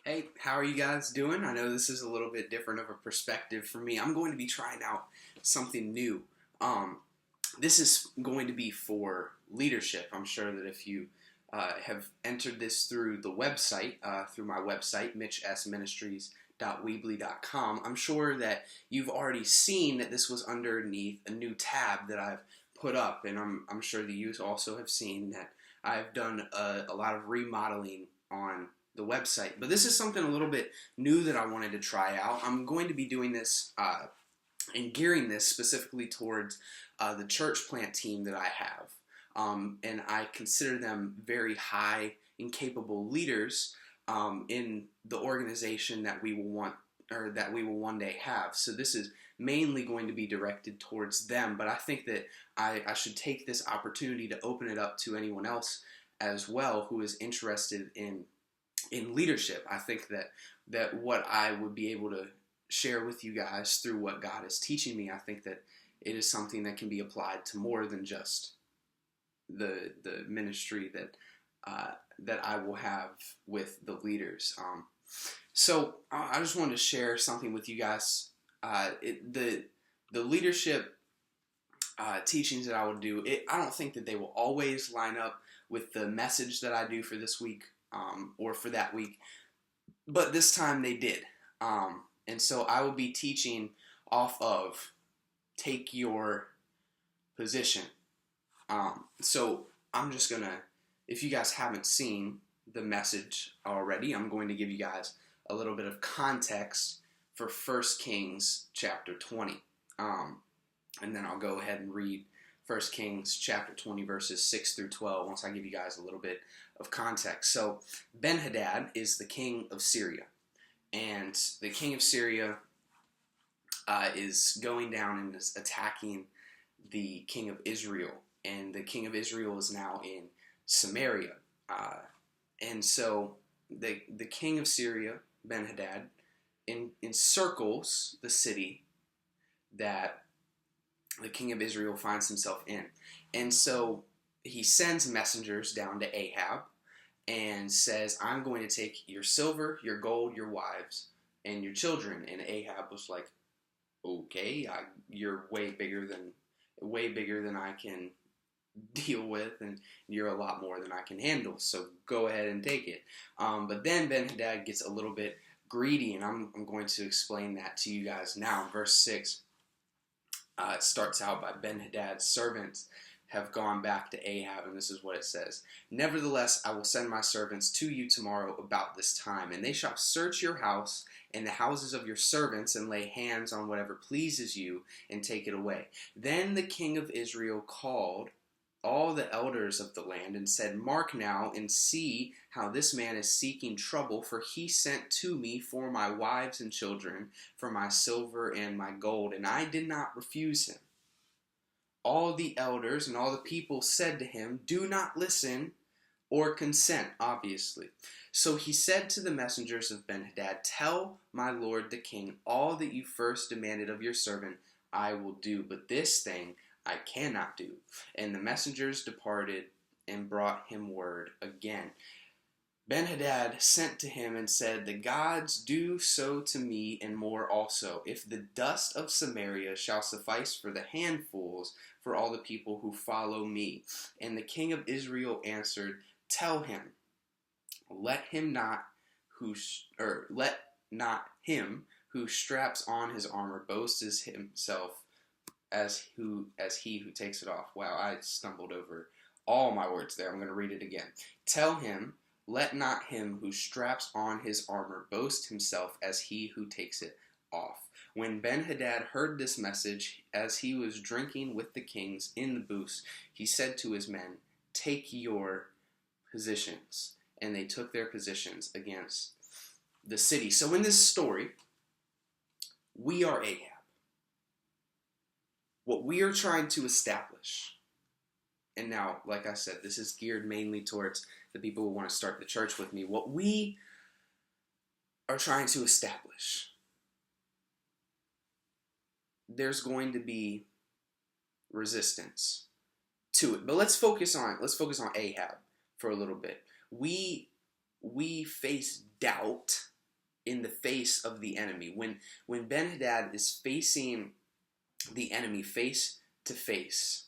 Hey, how are you guys doing? I know this is a little bit different of a perspective for me. I'm going to be trying out something new. Um, this is going to be for leadership. I'm sure that if you have entered this through the website, through my website, mitchsministries.weebly.com, I'm sure that you've already seen that this was underneath a new tab that I've put up, and I'm sure that you also have seen that I've done a lot of remodeling on the website. But this is something a little bit new that I wanted to try out. I'm going to be doing this and gearing this specifically towards the church plant team that I have. And I consider them very high and capable leaders in the organization that we will want or that we will one day have. So this is mainly going to be directed towards them, but I think that I should take this opportunity to open it up to anyone else as well who is interested in leadership. I think that what I would be able to share with you guys through what God is teaching me, I think that it is something that can be applied to more than just the ministry that I will have with the leaders. So I just wanted to share something with you guys. The leadership teachings that I will do, I don't think that they will always line up with the message that I do for this week or for that week, but this time they did. And so I will be teaching off of take your position. So I'm just going to, if you guys haven't seen the message already, I'm going to give you guys a little bit of context for 1 Kings chapter 20. And then I'll go ahead and read 1 Kings chapter 20 verses 6 through 12 once I give you guys a little bit of context. So Ben-Hadad is the king of Syria. And the king of Syria is going down and is attacking the king of Israel. And the king of Israel is now in Samaria. And so the king of Syria, Ben-Hadad, encircles the city that the king of Israel finds himself in. And so he sends messengers down to Ahab and says, I'm going to take your silver, your gold, your wives, and your children. And Ahab was like, okay, you're way bigger than I can deal with, and you're a lot more than I can handle, so go ahead and take it. But then Ben-Hadad gets a little bit greedy, and I'm going to explain that to you guys now. Verse 6 it starts out by Ben-Hadad's servants have gone back to Ahab, and this is what it says. Nevertheless, I will send my servants to you tomorrow about this time, and they shall search your house and the houses of your servants and lay hands on whatever pleases you and take it away. Then the king of Israel called all the elders of the land and said, Mark now and see how this man is seeking trouble, for he sent to me for my wives and children, for my silver and my gold, and I did not refuse him. All the elders and all the people said to him, do not listen or consent, obviously. So he said to the messengers of Ben-Hadad, tell my lord the king, all that you first demanded of your servant I will do, but this thing I cannot do. And the messengers departed and brought him word again. Ben-Hadad sent to him and said, the gods do so to me and more also, if the dust of Samaria shall suffice for the handfuls for all the people who follow me. And the king of Israel answered, tell him, let not him who straps on his armor boast as himself as he who takes it off. Wow, I stumbled over all my words there. I'm going to read it again. Tell him, let not him who straps on his armor boast himself as he who takes it off. When Ben-Hadad heard this message, as he was drinking with the kings in the booths, he said to his men, take your positions. And they took their positions against the city. So in this story, we are Ahab. What we are trying to establish, and now, like I said, this is geared mainly towards the people who want to start the church with me. What we are trying to establish, there's going to be resistance to it. But let's focus on Ahab for a little bit. We face doubt in the face of the enemy. When Ben-Hadad is facing the enemy face to face,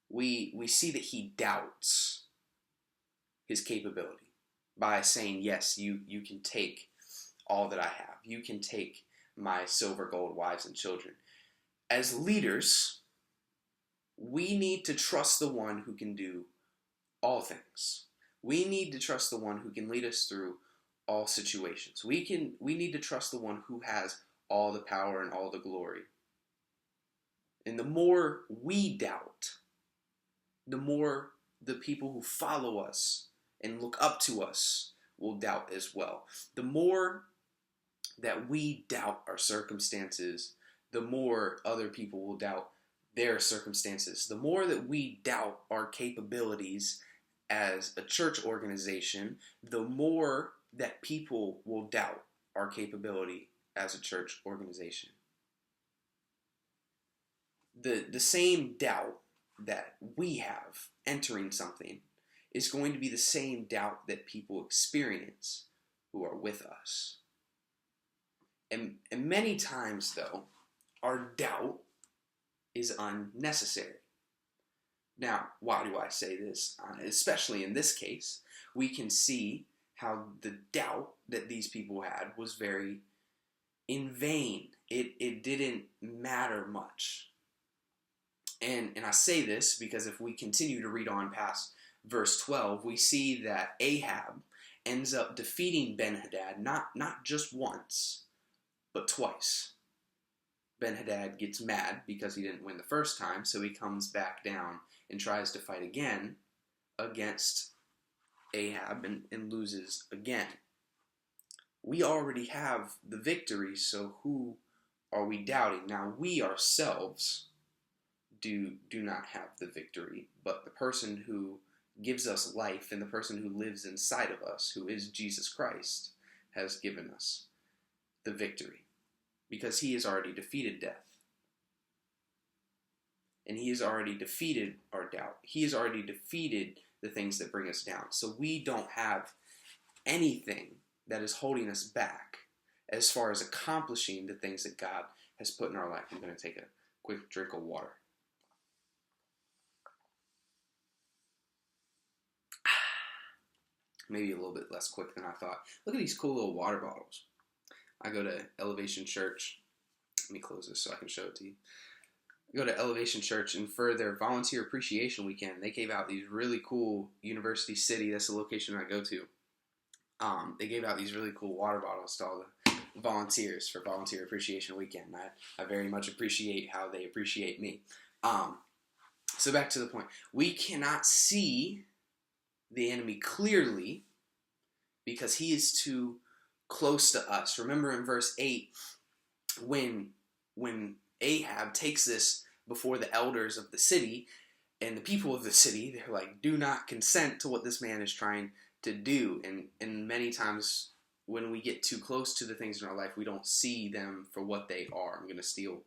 we see that he doubts his capability by saying, yes, you can take all that I have. You can take my silver, gold, wives, and children. As leaders, we need to trust the one who can do all things. We need to trust the one who can lead us through all situations. We need to trust the one who has all the power and all the glory. And the more we doubt, the more the people who follow us and look up to us will doubt as well. The more that we doubt our circumstances, the more other people will doubt their circumstances. The more that we doubt our capabilities as a church organization, the more that people will doubt our capability as a church organization. The same doubt that we have entering something is going to be the same doubt that people experience who are with us. And many times, though, our doubt is unnecessary. Now, why do I say this? Especially in this case, we can see how the doubt that these people had was very in vain. It didn't matter much. And I say this because if we continue to read on past verse 12, we see that Ahab ends up defeating Ben-Hadad not just once, but twice. Ben-Hadad gets mad because he didn't win the first time, so he comes back down and tries to fight again against Ahab and loses again. We already have the victory, so who are we doubting? Now, we ourselves do not have the victory, but the person who gives us life and the person who lives inside of us, who is Jesus Christ, has given us the victory because he has already defeated death. And he has already defeated our doubt. He has already defeated the things that bring us down. So we don't have anything that is holding us back as far as accomplishing the things that God has put in our life. I'm going to take a quick drink of water. Maybe a little bit less quick than I thought. Look at these cool little water bottles. I go to Elevation Church. Let me close this so I can show it to you. I go to Elevation Church, and for their volunteer appreciation weekend, they gave out these really cool University City. That's the location I go to. They gave out these really cool water bottles to all the volunteers for volunteer appreciation weekend. I very much appreciate how they appreciate me. So back to the point. We cannot see the enemy clearly because he is too close to us. Remember in verse 8, when Ahab takes this before the elders of the city and the people of the city, they're like, do not consent to what this man is trying to do. And many times when we get too close to the things in our life, we don't see them for what they are. I'm going to steal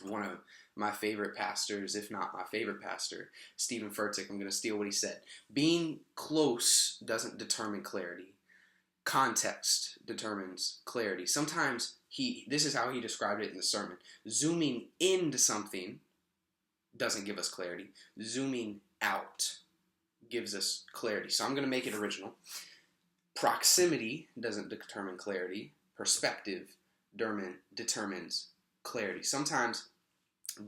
one of my favorite pastors, if not my favorite pastor, Stephen Furtick. I'm going to steal what he said. Being close doesn't determine clarity. Context determines clarity. Sometimes this is how he described it in the sermon. Zooming into something doesn't give us clarity. Zooming out gives us clarity. So I'm going to make it original. Proximity doesn't determine clarity. Perspective determines clarity. Sometimes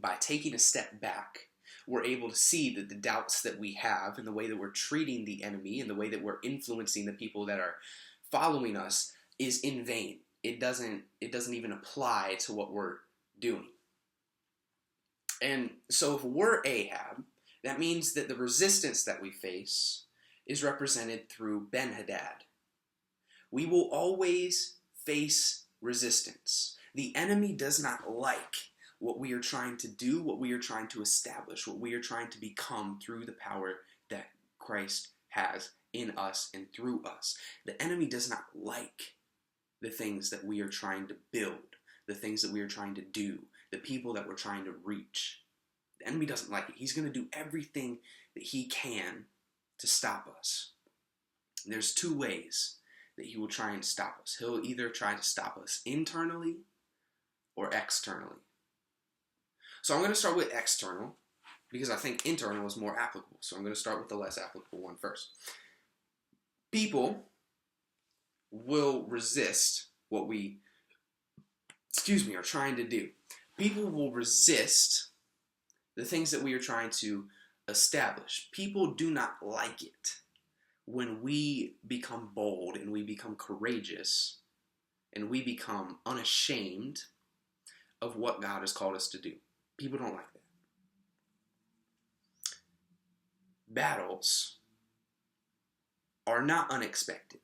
by taking a step back, we're able to see that the doubts that we have and the way that we're treating the enemy and the way that we're influencing the people that are following us is in vain. It doesn't even apply to what we're doing. And so if we're Ahab, that means that the resistance that we face is represented through Ben-Hadad. We will always face resistance. The enemy does not like what we are trying to do, what we are trying to establish, what we are trying to become through the power that Christ has in us and through us. The enemy does not like the things that we are trying to build, the things that we are trying to do, the people that we're trying to reach. The enemy doesn't like it. He's going to do everything that he can to stop us. And there's two ways that he will try and stop us. He'll either try to stop us internally or externally. So I'm going to start with external because I think internal is more applicable. So I'm going to start with the less applicable one first. People will resist what we, are trying to do. People will resist the things that we are trying to establish. People do not like it when we become bold and we become courageous and we become unashamed of what God has called us to do. People don't like that. Battles are not unexpected.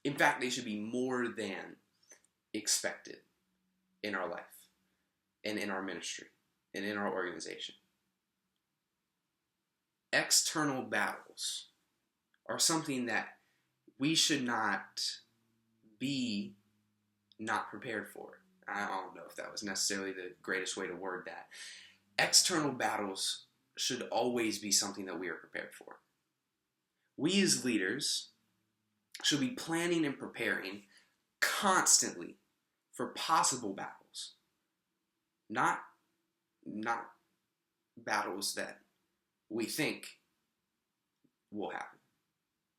In fact, they should be more than expected in our life and in our ministry and in our organization. External battles are something that we should not be not prepared for. I don't know if that was necessarily the greatest way to word that. External battles should always be something that we are prepared for. We as leaders should be planning and preparing constantly for possible battles. Not battles that we think will happen.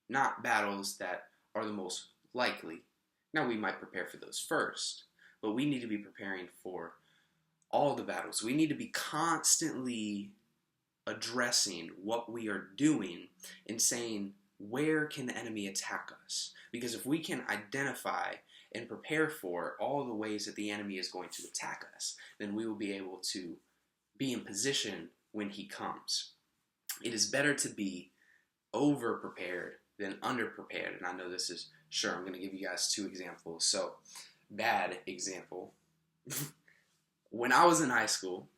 Not battles that are the most likely. Now, we might prepare for those first, but we need to be preparing for all the battles. We need to be constantly addressing what we are doing and saying, where can the enemy attack us? Because if we can identify and prepare for all the ways that the enemy is going to attack us, then we will be able to be in position when he comes. It is better to be over-prepared than under-prepared. And I know this is, I'm going to give you guys 2 examples. So, bad example. When I was in high school,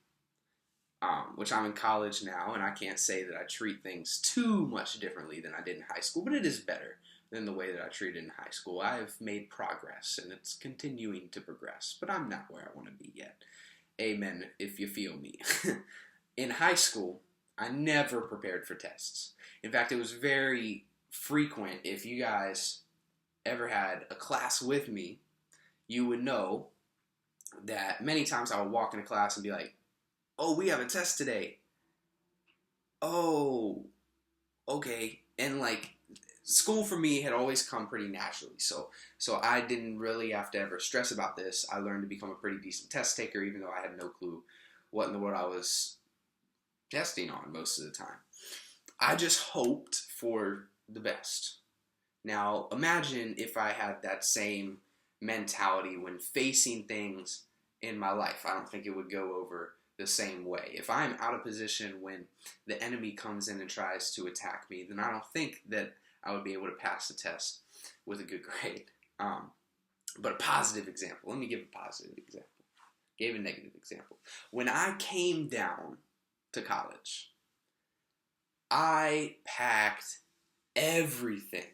which I'm in college now, and I can't say that I treat things too much differently than I did in high school, but it is better than the way that I treated in high school. I have made progress, and it's continuing to progress, but I'm not where I want to be yet. Amen, if you feel me. In high school, I never prepared for tests. In fact, it was very frequent. If you guys ever had a class with me, you would know that many times I would walk into class and be like, oh, we have a test today. Oh, okay. And school for me had always come pretty naturally. So I didn't really have to ever stress about this. I learned to become a pretty decent test taker, even though I had no clue what in the world I was testing on most of the time. I just hoped for the best. Now, imagine if I had that same mentality when facing things in my life. I don't think it would go over the same way. If I'm out of position when the enemy comes in and tries to attack me, then I don't think that I would be able to pass the test with a good grade. But a positive example. Let me give a positive example. Gave a negative example. When I came down to college, I packed everything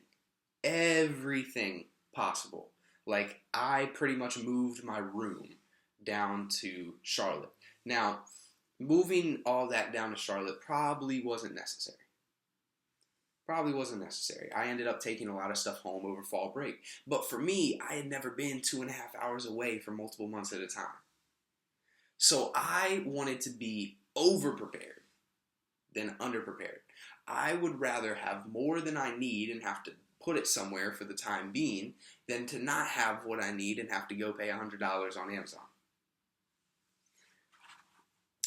possible. I pretty much moved my room down to Charlotte. Now, moving all that down to Charlotte probably wasn't necessary. I ended up taking a lot of stuff home over fall break. But for me, I had never been 2.5 hours away for multiple months at a time. So I wanted to be over-prepared than under-prepared. I would rather have more than I need and have to put it somewhere for the time being than to not have what I need and have to go pay $100 on Amazon.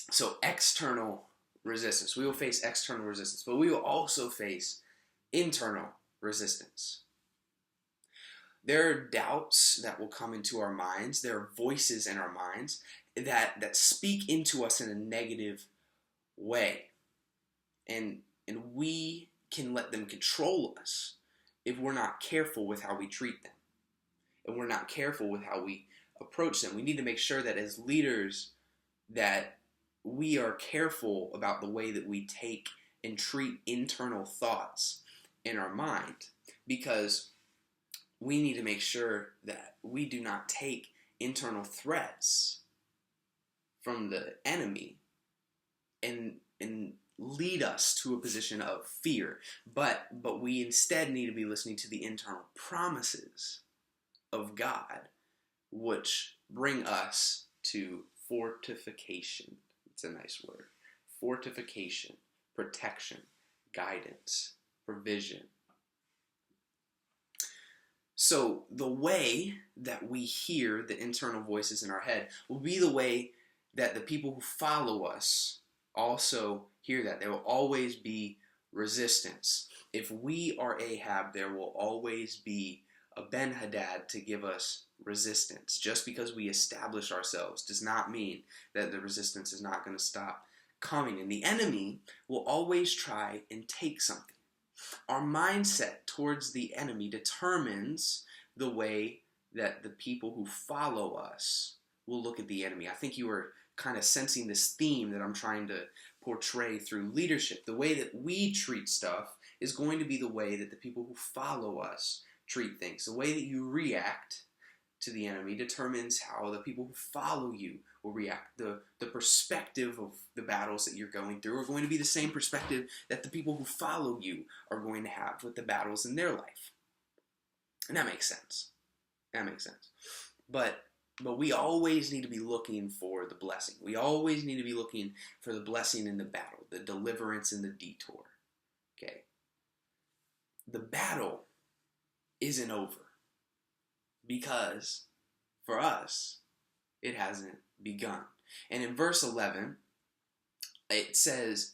So external resistance. We will face external resistance, but we will also face internal resistance. There are doubts that will come into our minds. There are voices in our minds that speak into us in a negative way. And we can let them control us if we're not careful with how we treat them. And we're not careful with how we approach them. We need to make sure that as leaders that we are careful about the way that we take and treat internal thoughts in our mind, because we need to make sure that we do not take internal threats from the enemy and lead us to a position of fear, but we instead need to be listening to the internal promises of God, which bring us to fortification. It's a nice word. Fortification, protection, guidance, provision. So the way that we hear the internal voices in our head will be the way that the people who follow us also hear that. There will always be resistance. If we are Ahab, there will always be a Ben-Hadad to give us resistance. Just because we establish ourselves does not mean that the resistance is not going to stop coming. And the enemy will always try and take something. Our mindset towards the enemy determines the way that the people who follow us will look at the enemy. I think you were kind of sensing this theme that I'm trying to portray through leadership. The way that we treat stuff is going to be the way that the people who follow us treat things. The way that you react to the enemy determines how the people who follow you will react. The perspective of the battles that you're going through are going to be the same perspective that the people who follow you are going to have with the battles in their life. And that makes sense. But we always need to be looking for the blessing. We always need to be looking for the blessing in the battle, the deliverance in the detour. Okay? The battle isn't over because for us, it hasn't begun. And in verse 11, it says,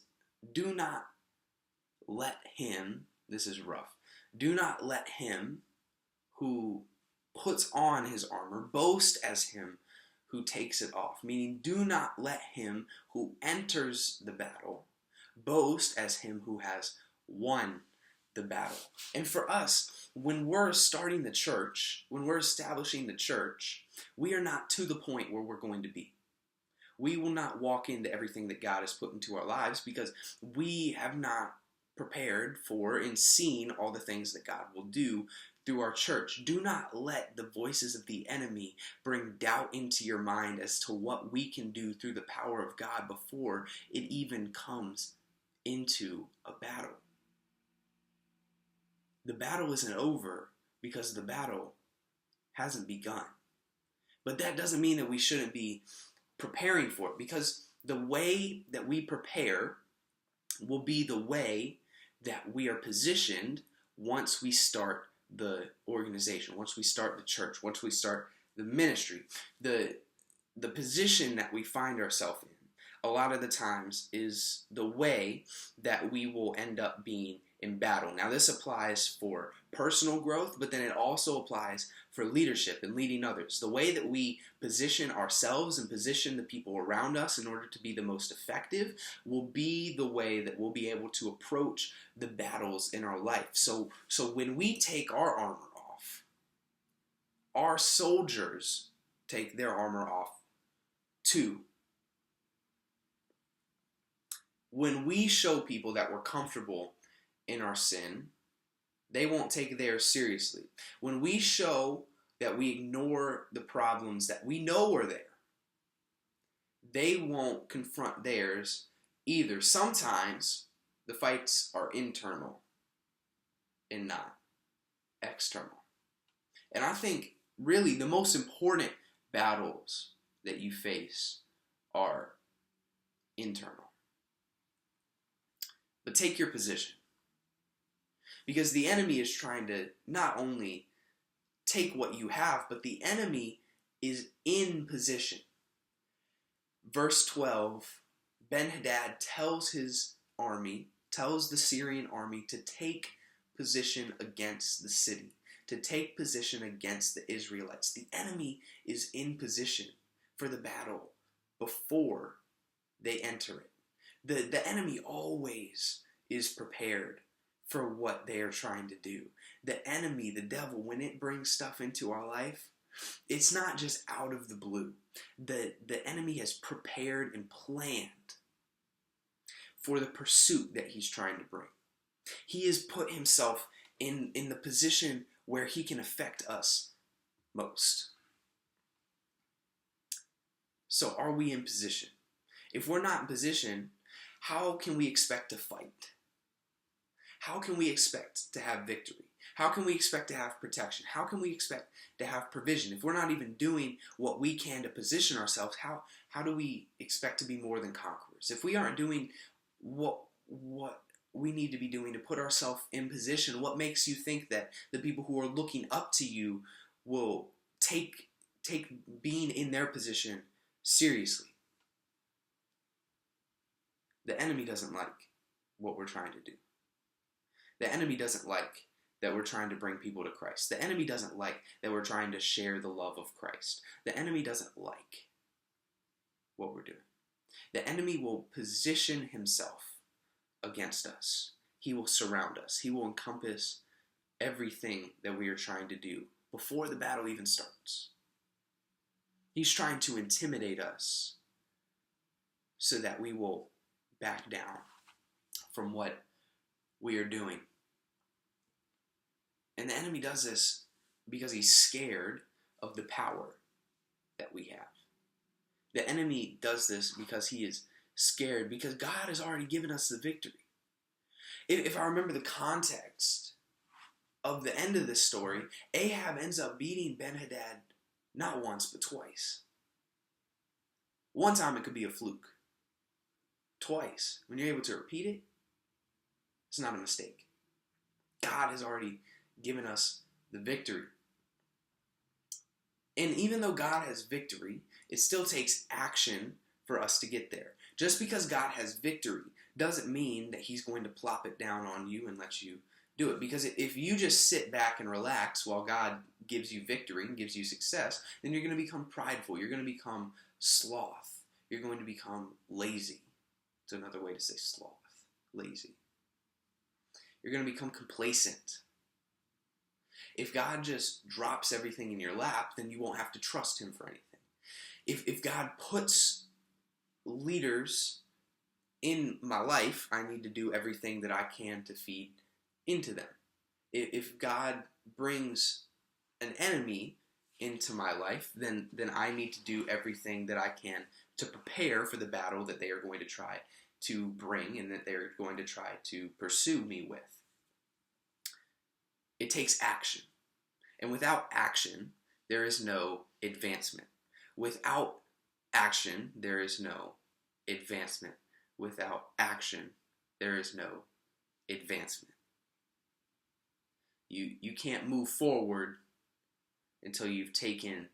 do not let him, this is rough, do not let him who puts on his armor boast as him who takes it off. Meaning, do not let him who enters the battle boast as him who has won the battle. And for us, when we're starting the church, when we're establishing the church, we are not to the point where we're going to be. We will not walk into everything that God has put into our lives because we have not prepared for and seen all the things that God will do through our church. Do not let the voices of the enemy bring doubt into your mind as to what we can do through the power of God before it even comes into a battle. The battle isn't over because the battle hasn't begun. But that doesn't mean that we shouldn't be preparing for it, because the way that we prepare will be the way that we are positioned once we start the organization, once we start the church, once we start the ministry. The position that we find ourselves in a lot of the times is the way that we will end up being in battle. Now, this applies for personal growth, but then it also applies for leadership and leading others. The way that we position ourselves and position the people around us in order to be the most effective will be the way that we'll be able to approach the battles in our life. So when we take our armor off, our soldiers take their armor off too. When we show people that we're comfortable in our sin, they won't take theirs seriously. When we show that we ignore the problems that we know are there, they won't confront theirs either. Sometimes the fights are internal and not external. And I think really the most important battles that you face are internal. But take your position. Because the enemy is trying to not only take what you have, but the enemy is in position. Verse 12, Ben-Hadad tells his army, tells the Syrian army to take position against the city, to take position against the Israelites. The enemy is in position for the battle before they enter it. The enemy always is prepared for what they are trying to do. The enemy, the devil, when it brings stuff into our life, it's not just out of the blue. The enemy has prepared and planned for the pursuit that he's trying to bring. He has put himself in the position where he can affect us most. So are we in position? If we're not in position, how can we expect to fight? How can we expect to have victory? How can we expect to have protection? How can we expect to have provision? If we're not even doing what we can to position ourselves, how do we expect to be more than conquerors? If we aren't doing what we need to be doing to put ourselves in position, what makes you think that the people who are looking up to you will take being in their position seriously? The enemy doesn't like what we're trying to do. The enemy doesn't like that we're trying to bring people to Christ. The enemy doesn't like that we're trying to share the love of Christ. The enemy doesn't like what we're doing. The enemy will position himself against us. He will surround us. He will encompass everything that we are trying to do before the battle even starts. He's trying to intimidate us so that we will back down from what we are doing. And the enemy does this because he's scared of the power that we have. The enemy does this because he is scared, because God has already given us the victory. If I remember the context of the end of this story, Ahab ends up beating Ben-Hadad not once, but twice. One time it could be a fluke. Twice, when you're able to repeat it, it's not a mistake. God has already given us the victory. And even though God has victory, it still takes action for us to get there. Just because God has victory doesn't mean that he's going to plop it down on you and let you do it. Because if you just sit back and relax while God gives you victory and gives you success, then you're going to become prideful. You're going to become sloth. You're going to become lazy. It's another way to say sloth, lazy. You're going to become complacent. If God just drops everything in your lap, then you won't have to trust him for anything. If God puts leaders in my life, I need to do everything that I can to feed into them. If God brings an enemy into my life, then I need to do everything that I can to prepare for the battle that they are going to try to bring and that they're going to try to pursue me with. It takes action. And without action, there is no advancement. Without action, there is no advancement. Without action, there is no advancement. You can't move forward until you've taken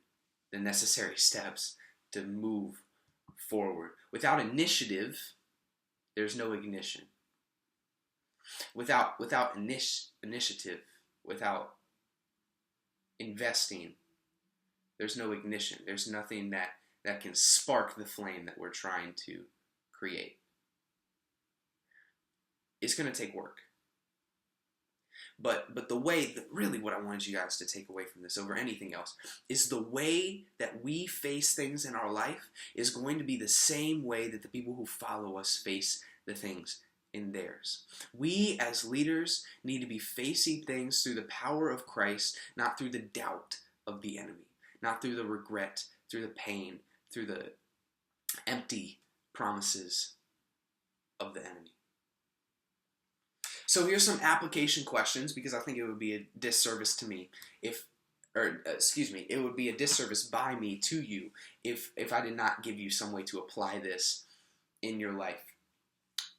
the necessary steps to move forward. Without initiative, there's no ignition. Without initiative, without investing, there's no ignition. There's nothing that can spark the flame that we're trying to create. It's going to take work. But the way that really what I wanted you guys to take away from this over anything else is the way that we face things in our life is going to be the same way that the people who follow us face the things in theirs. We as leaders need to be facing things through the power of Christ, not through the doubt of the enemy, not through the regret, through the pain, through the empty promises of the enemy. So here's some application questions, because I think it would be a disservice to me it would be a disservice by me to you if I did not give you some way to apply this in your life.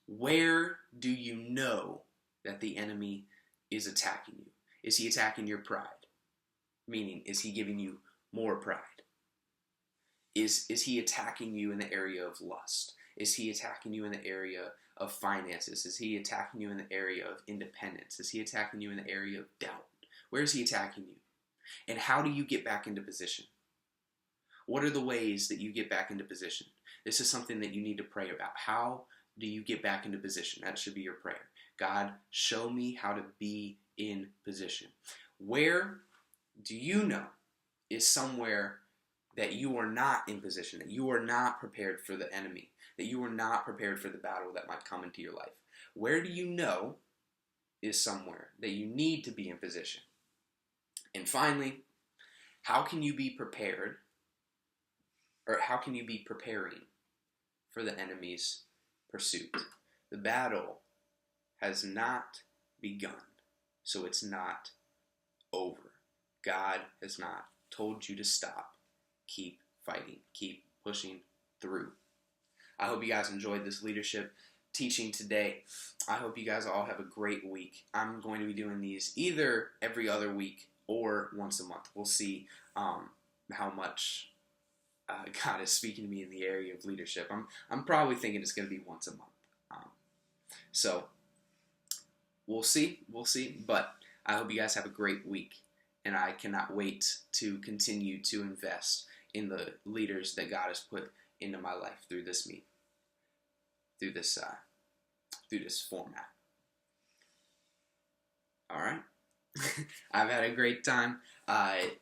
Where do you know that the enemy is attacking you? Is he attacking your pride? Meaning, is he giving you more pride? Is he attacking you in the area of lust? Is he attacking you in the area of finances? Is he attacking you in the area of independence? Is he attacking you in the area of doubt? Where is he attacking you? And how do you get back into position? What are the ways that you get back into position? This is something that you need to pray about. How do you get back into position? That should be your prayer. God, show me how to be in position. Where do you know is somewhere that you are not in position, that you are not prepared for the enemy, that you are not prepared for the battle that might come into your life? Where do you know is somewhere that you need to be in position? And finally, how can you be prepared, or how can you be preparing for the enemy's pursuit? The battle has not begun, so it's not over. God has not told you to stop. Keep fighting. Keep pushing through. I hope you guys enjoyed this leadership teaching today. I hope you guys all have a great week. I'm going to be doing these either every other week or once a month. We'll see how much God is speaking to me in the area of leadership. I'm probably thinking it's going to be once a month. So we'll see. But I hope you guys have a great week, and I cannot wait to continue to invest in the leaders that God has put into my life through this through this format. All right. I've had a great time.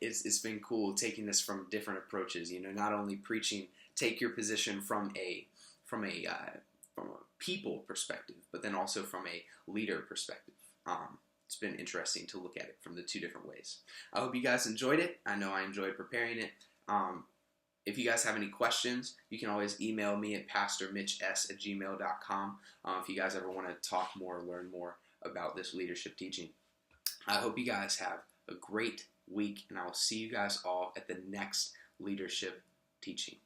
It's been cool taking this from different approaches. Not only preaching, take your position from a people perspective, but then also from a leader perspective. It's been interesting to look at it from the two different ways. I hope you guys enjoyed it. I know I enjoyed preparing it. If you guys have any questions, you can always email me at pastormitchs@gmail.com if you guys ever want to talk more or learn more about this leadership teaching. I hope you guys have a great week, and I will see you guys all at the next leadership teaching.